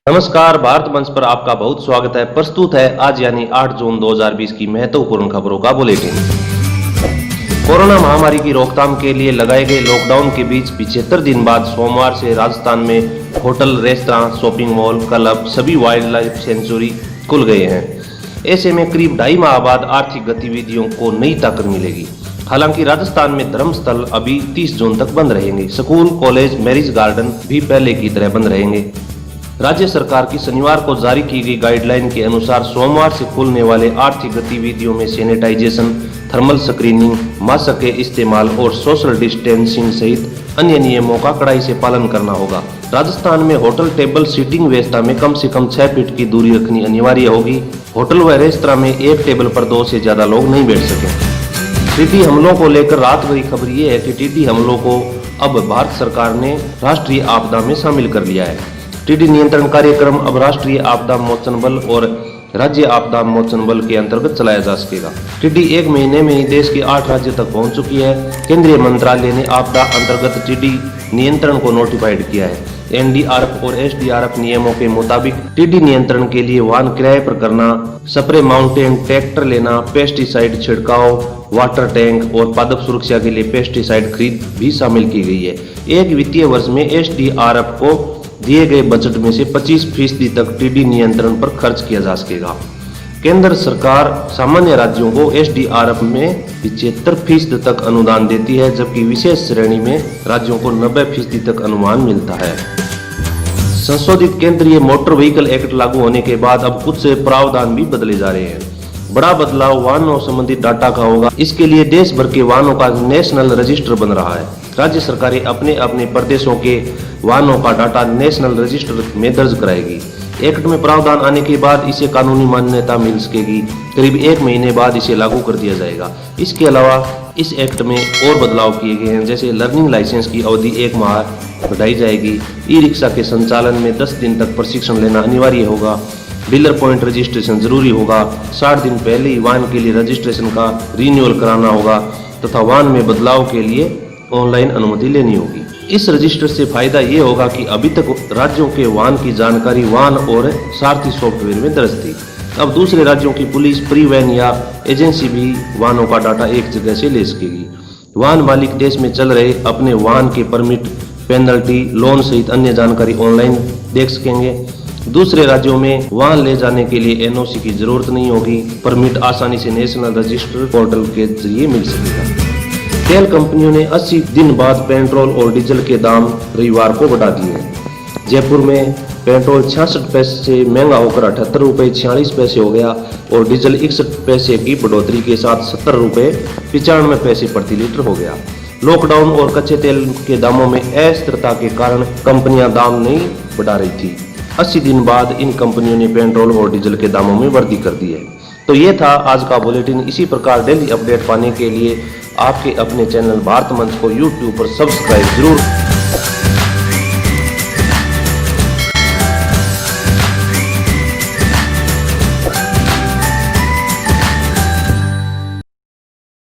नमस्कार, भारत मंच पर आपका बहुत स्वागत है। प्रस्तुत है आज यानी 8 जून 2020 की महत्वपूर्ण खबरों का बुलेटिन। कोरोना महामारी की रोकथाम के लिए लगाए गए लॉकडाउन के बीच 75 दिन बाद सोमवार से राजस्थान में hotel, restaurant, shopping mall, club, सभी वाइल्ड लाइफ सेंचुरी खुल गए हैं। ऐसे में करीब 2.5 माह बाद आर्थिक गतिविधियों को नई ताकत मिलेगी। हालांकि राजस्थान में धर्मस्थल अभी 30 जून तक बंद रहेंगे। स्कूल, कॉलेज, मैरिज गार्डन भी पहले की तरह बंद रहेंगे। राज्य सरकार की शनिवार को जारी की गई गाइडलाइन के अनुसार सोमवार से खुलने वाले आर्थिक गतिविधियों में सैनिटाइजेशन, थर्मल स्क्रीनिंग, मास्क के इस्तेमाल और सोशल डिस्टेंसिंग सहित अन्य नियमों का कड़ाई से पालन करना होगा। राजस्थान में होटल टेबल सीटिंग व्यवस्था में कम से कम 6 फीट की दूरी रखनी अनिवार्य होगी। होटल व रेस्तरां में एक टेबल पर 2 से ज्यादा लोग नहीं बैठ सकें। टिड्डी हमलों को लेकर रात भरी खबर ये है कि टिड्डी हमलों को अब भारत सरकार ने राष्ट्रीय आपदा में शामिल कर लिया है। टिड्डी नियंत्रण कार्यक्रम अब राष्ट्रीय आपदा मोचन बल और राज्य आपदा मोचन बल के अंतर्गत चलाया जा सकेगा। टिड्डी 1 महीने में ही देश के 8 राज्यों तक पहुंच चुकी है। केंद्रीय मंत्रालय ने आपदा अंतर्गत टिड्डी नियंत्रण को नोटिफाइड किया है। एनडीआरएफ और एसडीआरएफ नियमों के मुताबिक टिड्डी नियंत्रण के लिए वाहन किराए पर करना, स्प्रे माउंटेन ट्रैक्टर लेना, पेस्टिसाइड छिड़काव, वाटर टैंक और पादप सुरक्षा के लिए पेस्टिसाइड खरीद भी शामिल की गई है। एक वित्तीय वर्ष में एसडीआरएफ को दिए गए बजट में से 25% तक टिड्डी नियंत्रण पर खर्च किया जा सकेगा। केंद्र सरकार सामान्य राज्यों को एसडीआरएफ में 75% तक अनुदान देती है, जबकि विशेष श्रेणी में राज्यों को 90% तक अनुदान मिलता है। संशोधित केंद्रीय मोटर व्हीकल एक्ट लागू होने के बाद अब कुछ प्रावधान भी बदले जा रहे हैं। बड़ा बदलाव वाहनों संबंधित डाटा का होगा। इसके लिए देश भर के वाहनों का नेशनल रजिस्टर बन रहा है। राज्य सरकारें अपने अपने प्रदेशों के वाहनों का डाटा नेशनल रजिस्टर में दर्ज कराएगी। एक्ट में प्रावधान आने के बाद इसे कानूनी मान्यता मिल सकेगी। करीब 1 महीने बाद इसे लागू कर दिया जाएगा। इसके अलावा इस एक्ट में और बदलाव किए गए हैं, जैसे लर्निंग लाइसेंस की अवधि 1 माह बढ़ाई जाएगी। ई रिक्शा के संचालन में 10 दिन तक प्रशिक्षण लेना अनिवार्य होगा। डीलर पॉइंट रजिस्ट्रेशन जरूरी होगा। 60 दिन पहले ही वाहन के लिए रजिस्ट्रेशन का रिन्यूअल कराना होगा तथा वाहन में बदलाव के लिए ऑनलाइन अनुमति लेनी होगी। इस रजिस्टर से फायदा ये होगा कि अभी तक राज्यों के वाहन की जानकारी वाहन और सारथी सॉफ्टवेयर में दर्ज थी। अब दूसरे राज्यों की पुलिस, परिवहन या एजेंसी भी वाहनों का डाटा एक जगह से ले सकेगी। वाहन मालिक देश में चल रहे अपने वाहन के परमिट, पेनल्टी, लोन सहित अन्य जानकारी ऑनलाइन देख सकेंगे। दूसरे राज्यों में वाहन ले जाने के लिए एनओसी की जरूरत नहीं होगी। परमिट आसानी से नेशनल रजिस्टर पोर्टल के जरिए मिल सकेगा। तेल कंपनियों ने 80 दिन बाद पेट्रोल और डीजल के दाम रविवार को बढ़ा दिए। जयपुर में पेट्रोल 66 पैसे से महंगा होकर 78 रुपये 46 पैसे हो गया और डीजल 61 पैसे की बढ़ोतरी के साथ 70 रुपये 95 पैसे प्रति लीटर हो गया। लॉकडाउन और कच्चे तेल के दामों में अस्थिरता के कारण कंपनियां दाम नहीं बढ़ा रही थी। 80 दिन बाद इन कंपनियों ने पेट्रोल और डीजल के दामों में वृद्धि कर दी है। तो ये था आज का बुलेटिन। इसी प्रकार डेली अपडेट पाने के लिए आपके अपने चैनल भारत मंच को यूट्यूब पर सब्सक्राइब जरूर